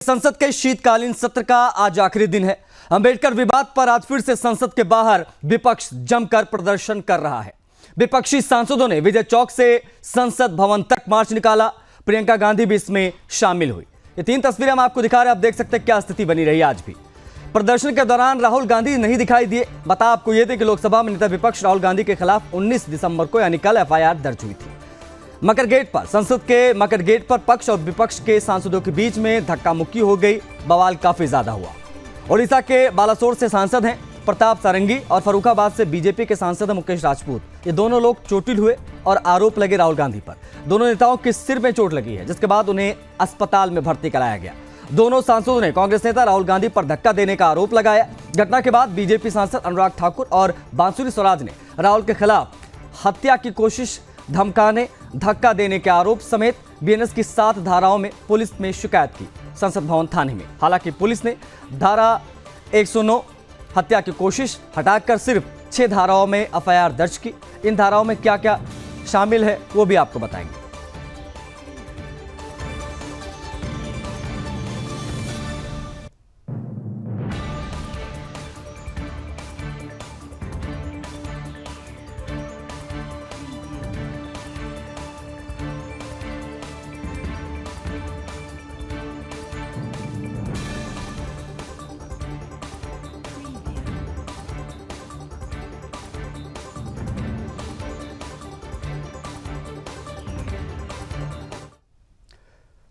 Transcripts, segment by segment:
संसद के शीतकालीन सत्र का आज आखिरी दिन है। अंबेडकर विवाद पर आज फिर से संसद के बाहर विपक्ष जमकर प्रदर्शन कर रहा है। विपक्षी सांसदों ने विजय चौक से संसद भवन तक मार्च निकाला। प्रियंका गांधी भी इसमें शामिल हुई। ये तीन तस्वीरें हम आपको दिखा रहे हैं, आप देख सकते हैं क्या स्थिति बनी रही आज भी। प्रदर्शन के दौरान राहुल गांधी नहीं दिखाई दिए। बता आपको यह थे कि लोकसभा में नेता विपक्ष राहुल गांधी के खिलाफ 19 दिसंबर को यानी कल एफआईआर दर्ज हुई थी। मकर गेट पर संसद के मकर गेट पर पक्ष और विपक्ष के सांसदों के बीच में धक्का मुक्की हो गई। बवाल काफी ज्यादा हुआ। ओडिशा के बालासोर से सांसद हैं प्रताप सारंगी और फर्रुखाबाद से बीजेपी के सांसद मुकेश राजपूत। ये दोनों लोग चोटिल हुए और आरोप लगे राहुल गांधी पर। दोनों नेताओं के सिर में चोट लगी है, जिसके बाद उन्हें अस्पताल में भर्ती कराया गया। दोनों सांसदों ने कांग्रेस नेता राहुल गांधी पर धक्का देने का आरोप लगाया। घटना के बाद बीजेपी सांसद अनुराग ठाकुर और बांसुरी स्वराज ने राहुल के खिलाफ हत्या की कोशिश, धमकाने, धक्का देने के आरोप समेत बीएनएस की 7 धाराओं में पुलिस में शिकायत की संसद भवन थाने में। हालांकि पुलिस ने धारा 109 हत्या की कोशिश हटाकर सिर्फ 6 धाराओं में एफआईआर दर्ज की। इन धाराओं में क्या क्या शामिल है वो भी आपको बताएंगे।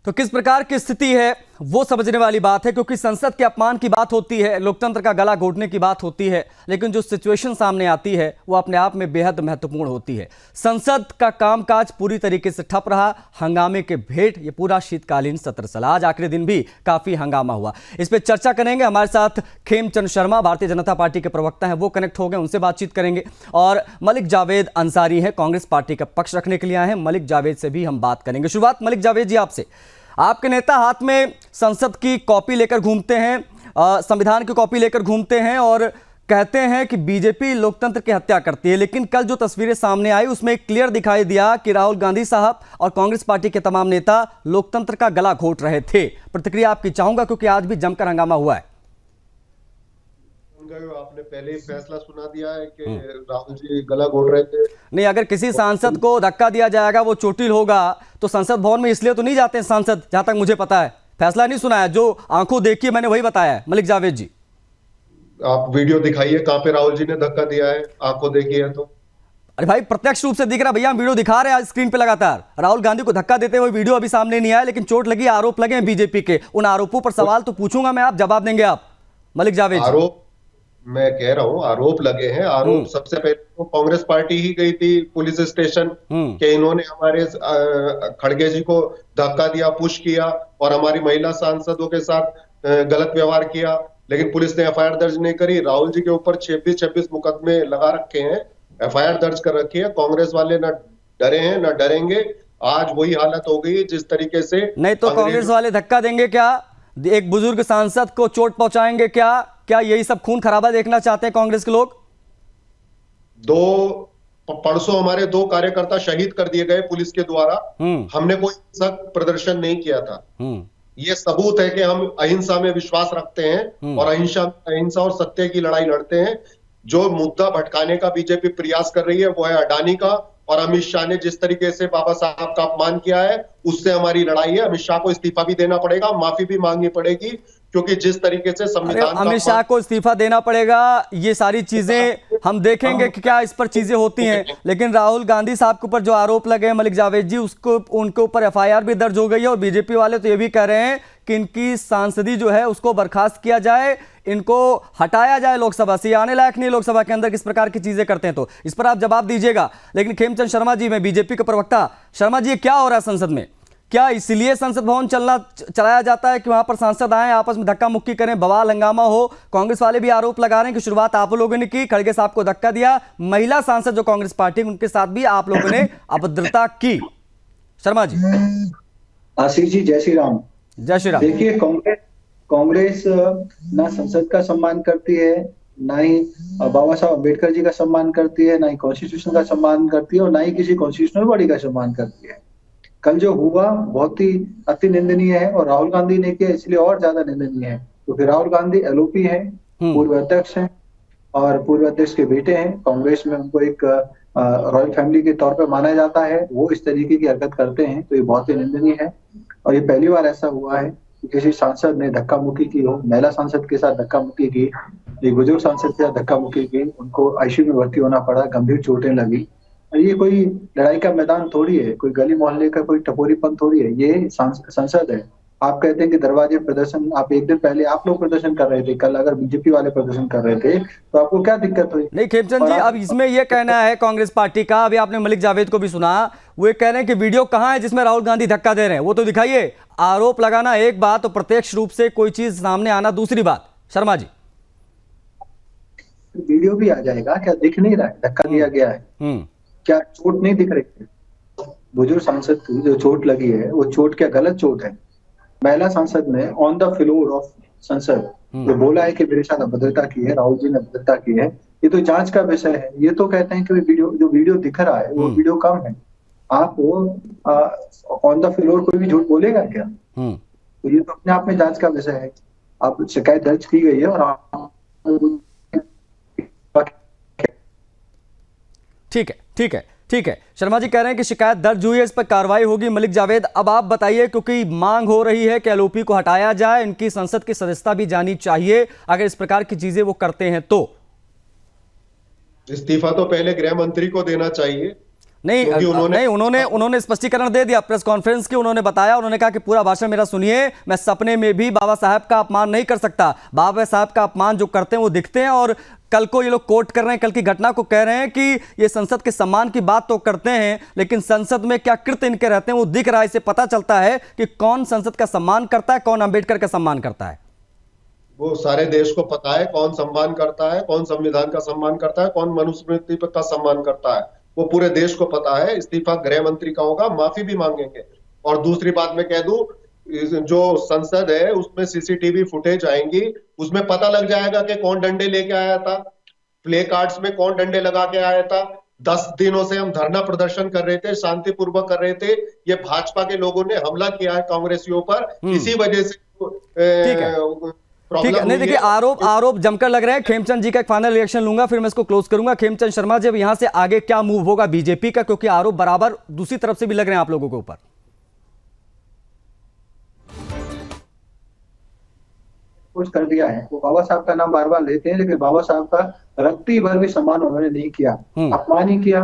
तो किस प्रकार की स्थिति है वो समझने वाली बात है, क्योंकि संसद के अपमान की बात होती है, लोकतंत्र का गला घोटने की बात होती है, लेकिन जो सिचुएशन सामने आती है वो अपने आप में बेहद महत्वपूर्ण होती है। संसद का कामकाज पूरी तरीके से ठप रहा। हंगामे के भेंट ये पूरा शीतकालीन सत्र चला। आज आखिरी दिन भी काफी हंगामा हुआ। इस पर चर्चा करेंगे। हमारे साथ खेमचंद शर्मा भारतीय जनता पार्टी के प्रवक्ता हैं, वो कनेक्ट हो गए, उनसे बातचीत करेंगे। और मलिक जावेद अंसारी हैं, कांग्रेस पार्टी का पक्ष रखने के लिए आए हैं। मलिक जावेद से भी हम बात करेंगे। शुरुआत मलिक जावेद जी आपसे। आपके नेता हाथ में संसद की कॉपी लेकर घूमते हैं, संविधान की कॉपी लेकर घूमते हैं और कहते हैं कि बीजेपी लोकतंत्र की हत्या करती है, लेकिन कल जो तस्वीरें सामने आई उसमें क्लियर दिखाई दिया कि राहुल गांधी साहब और कांग्रेस पार्टी के तमाम नेता लोकतंत्र का गला घोट रहे थे। प्रतिक्रिया आपकी चाहूंगा, क्योंकि आज भी जमकर हंगामा हुआ है। आपने पहले ही फैसला सुना दिया है कि राहुल जी गला घोट रहे थे। नहीं, अगर किसी सांसद को धक्का दिया जाएगा वो चोटिल होगा तो संसद भवन में इसलिए तो नहीं जाते हैं सांसद, जहां तक मुझे पता है। फैसला नहीं सुना है, जो आंखों देखी मैंने वही बताया है। मलिक जावेद जी, आप वीडियो दिखाइए कहां पे राहुल जी ने धक्का दिया है, आंखों देखी है तो। अरे भाई, प्रत्यक्ष रूप से दिख रहा भैया, हम वीडियो दिखा रहे हैं आज स्क्रीन पे लगातार। राहुल गांधी को धक्का देते हुए वीडियो अभी सामने नहीं आया, लेकिन चोट लगी, आरोप लगे हैं बीजेपी के। उन आरोपों पर सवाल तो पूछूंगा मैं, आप जवाब देंगे आप मलिक जावेद जी। आरोप मैं कह रहा हूं, आरोप लगे हैं। आरोप सबसे पहले तो कांग्रेस पार्टी ही गई थी पुलिस स्टेशन कि इन्होंने हमारे खड़गे जी को धक्का दिया, पुश किया और हमारी महिला सांसदों के साथ गलत व्यवहार किया, लेकिन पुलिस ने एफआईआर दर्ज नहीं करी। राहुल जी के ऊपर 26 मुकदमे लगा रखे हैं, एफआईआर दर्ज कर रखी है। कांग्रेस वाले न डरे हैं न डरेंगे। आज वही हालत हो गई जिस तरीके से। नहीं तो कांग्रेस वाले धक्का देंगे क्या? एक बुजुर्ग सांसद को चोट पहुंचाएंगे क्या? क्या यही सब खून खराबा देखना चाहते हैं कांग्रेस के लोग? परसों हमारे 2 कार्यकर्ता शहीद कर दिए गए पुलिस के द्वारा। हमने कोई हिंसक प्रदर्शन नहीं किया था। ये सबूत है कि हम अहिंसा में विश्वास रखते हैं और अहिंसा और सत्य की लड़ाई लड़ते हैं। जो मुद्दा भटकाने का बीजेपी प्रयास कर रही है वो है अडानी का, और अमित शाह ने जिस तरीके से बाबा साहब का अपमान किया है उससे हमारी लड़ाई है। अमित शाह को इस्तीफा भी देना पड़ेगा, माफी भी मांगनी पड़ेगी, क्योंकि जिस तरीके से संविधान अमित शाह को इस्तीफा देना पड़ेगा, ये सारी चीजें हम देखेंगे कि क्या इस पर चीजें होती हैं। लेकिन राहुल गांधी साहब के ऊपर जो आरोप लगे हैं मलिक जावेद जी, उसको उनके ऊपर एफआईआर भी दर्ज हो गई है और बीजेपी वाले तो ये भी कह रहे हैं कि इनकी सांसदी जो है उसको बर्खास्त किया जाए, इनको हटाया जाए लोकसभा से। आने लायक नहीं लोकसभा के अंदर किस प्रकार की चीजें करते हैं, तो इस पर आप जवाब दीजिएगा। लेकिन खेमचंद शर्मा जी, मैं बीजेपी के प्रवक्ता, शर्मा जी ये क्या हो रहा है संसद में? क्या इसलिए संसद भवन चलाया जाता है कि वहां पर सांसद आए, आपस में धक्का मुक्की करें, बवाल हंगामा हो? कांग्रेस वाले भी आरोप लगा रहे हैं कि शुरुआत आप लोगों ने की, खड़गे साहब को धक्का दिया, महिला सांसद जो कांग्रेस पार्टी उनके साथ भी आप लोगों ने अभद्रता की। शर्मा जी। आशीष जी, जय श्री राम। जय श्री राम। देखिए, कांग्रेस ना संसद का सम्मान करती है, ना ही बाबा साहब अम्बेडकर जी का सम्मान करती है, ना ही कॉन्स्टिट्यूशन का सम्मान करती है और ना ही किसी कॉन्स्टिट्यूशनल बॉडी का सम्मान करती है। कल जो हुआ बहुत ही अति निंदनीय है, और राहुल गांधी ने किया इसलिए और ज्यादा निंदनीय है, क्योंकि राहुल गांधी एलओपी है, पूर्व अध्यक्ष हैं और पूर्व अध्यक्ष के बेटे हैं। कांग्रेस में उनको एक रॉयल फैमिली के तौर पर माना जाता है। वो इस तरीके की हरकत करते हैं तो ये बहुत ही निंदनीय है। और ये पहली बार ऐसा हुआ है कि किसी सांसद ने धक्का मुक्की की हो, महिला सांसद के साथ धक्का मुक्की की, एक बुजुर्ग सांसद के साथ धक्का मुक्की की, उनको आईसीयू में भर्ती होना पड़ा, गंभीर चोटें लगी। और ये कोई लड़ाई का मैदान थोड़ी है, कोई गली मोहल्ले का कोई टपोरीपन थोड़ी है, ये संसद है। आप कहते हैं कि दरवाजे प्रदर्शन, आप एक दिन पहले आप लोग प्रदर्शन कर रहे थे, कल अगर बीजेपी वाले प्रदर्शन कर रहे थे तो आपको क्या दिक्कत हुई? नहीं खेमचंद जी, अब इसमें यह कहना है कांग्रेस पार्टी का, अभी आपने मलिक जावेद को भी सुना, वो ये कह रहे हैं कि वीडियो कहां है जिसमें राहुल गांधी धक्का दे रहे हैं, वो तो दिखाइए। आरोप लगाना एक बात और प्रत्यक्ष रूप से कोई चीज सामने आना दूसरी बात। शर्मा जी, वीडियो भी आ जाएगा, क्या दिख नहीं रहा है धक्का दिया गया है? क्या चोट नहीं दिख रही है? बुजुर्ग सांसद की जो चोट लगी है वो चोट क्या गलत चोट है? महिला सांसद ने ऑन द फ्लोर ऑफ संसद जो बोला है कि मेरे साथ अभद्रता की है, राहुल जी ने अभद्रता की है, ये तो जांच का विषय है। ये तो कहते हैं कि वीडियो दिख रहा है वो वीडियो कम है। आप ऑन द फ्लोर कोई भी झूठ बोलेगा क्या? तो ये तो अपने आप में जांच का विषय है। आप शिकायत दर्ज की गई है और ठीक है। शर्मा जी कह रहे हैं कि शिकायत दर्ज हुई है, इस पर कार्रवाई होगी। मलिक जावेद, अब आप बताइए, क्योंकि मांग हो रही है कि एलओपी को हटाया जाए, इनकी संसद की सदस्यता भी जानी चाहिए अगर इस प्रकार की चीजें वो करते हैं तो। इस्तीफा तो पहले गृह मंत्री को देना चाहिए। उन्होंने स्पष्टीकरण दे दिया प्रेस कॉन्फ्रेंस की। उन्होंने बताया, उन्होंने कहा कि पूरा भाषण मेरा सुनिए, मैं सपने में भी बाबा साहब का अपमान नहीं कर सकता। बाबा साहब का अपमान जो करते हैं वो दिखते हैं, और कल को ये लोग कोट कर रहे हैं, कल की घटना को कह रहे हैं कि ये संसद के सम्मान की बात तो करते हैं, लेकिन संसद में क्या कृत्य इनके रहते हैं वो दिख रहा है। इससे पता चलता है कि कौन संसद का सम्मान करता है, कौन अंबेडकर का सम्मान करता है। वो सारे देश को पता है कौन सम्मान करता है, कौन संविधान का सम्मान करता है, कौन मनुस्मृति का सम्मान करता है, वो पूरे देश को पता है। इस्तीफा गृह मंत्री का होगा, माफी भी मांगेंगे। और दूसरी बात मैं कह दूं, जो संसद है उसमें सीसीटीवी फुटेज आएंगी, उसमें पता लग जाएगा कि कौन डंडे लेके आया था, प्ले कार्ड्स में कौन डंडे लगा के आया था। 10 दिनों से हम धरना प्रदर्शन कर रहे थे, शांतिपूर्वक कर रहे थे। ये भाजपा के लोगों ने हमला किया है कांग्रेसियों पर, इसी वजह से ठीक है। नहीं देखिए, आरोप जमकर लग रहे हैं। खेमचंद जी का एक फाइनल रिएक्शन लूंगा, फिर मैं इसको क्लोज करूंगा। खेमचंद शर्मा जी, अब यहां से आगे क्या मूव होगा बीजेपी का, क्योंकि आरोप बराबर दूसरी तरफ से भी लग रहे हैं आप लोगों के ऊपर। कुछ कर दिया है, वो बाबा साहब का नाम बार बार लेते हैं, लेकिन बाबा साहब का रत्ती भर भी सम्मान उन्होंने नहीं किया, अपमान ही किया।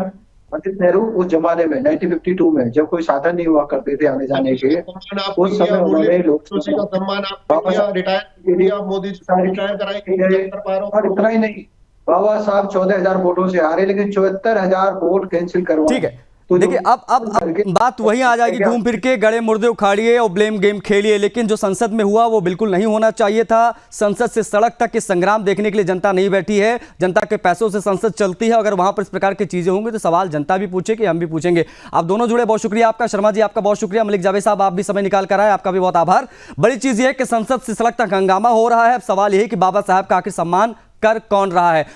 पंडित नेहरू उस जमाने में 1952 में जब कोई साधन नहीं हुआ करते थे आने जाने के, उस समय उन्होंने और इतना ही नहीं, बाबा साहब 14,000 वोटों से हारे, लेकिन 74,000 वोट कैंसिल करवाए। ठीक है, तो देखिए अब बात वहीं आ जाएगी, घूम फिर के गड़े मुर्दे उखाड़िए और ब्लेम गेम खेलिए, लेकिन जो संसद में हुआ वो बिल्कुल नहीं होना चाहिए था। संसद से सड़क तक के संग्राम देखने के लिए जनता नहीं बैठी है, जनता के पैसों से संसद चलती है। अगर वहां पर इस प्रकार की चीजें होंगी तो सवाल जनता भी पूछेगी, हम भी पूछेंगे। आप दोनों जुड़े, बहुत शुक्रिया आपका। शर्मा जी आपका बहुत शुक्रिया। मलिक जावेद साहब, आप भी समय निकाल कर आए, आपका भी बहुत आभार। बड़ी चीज यह है कि संसद से सड़क तक हंगामा हो रहा है। अब सवाल यही कि बाबा साहब का आखिर सम्मान कर कौन रहा है।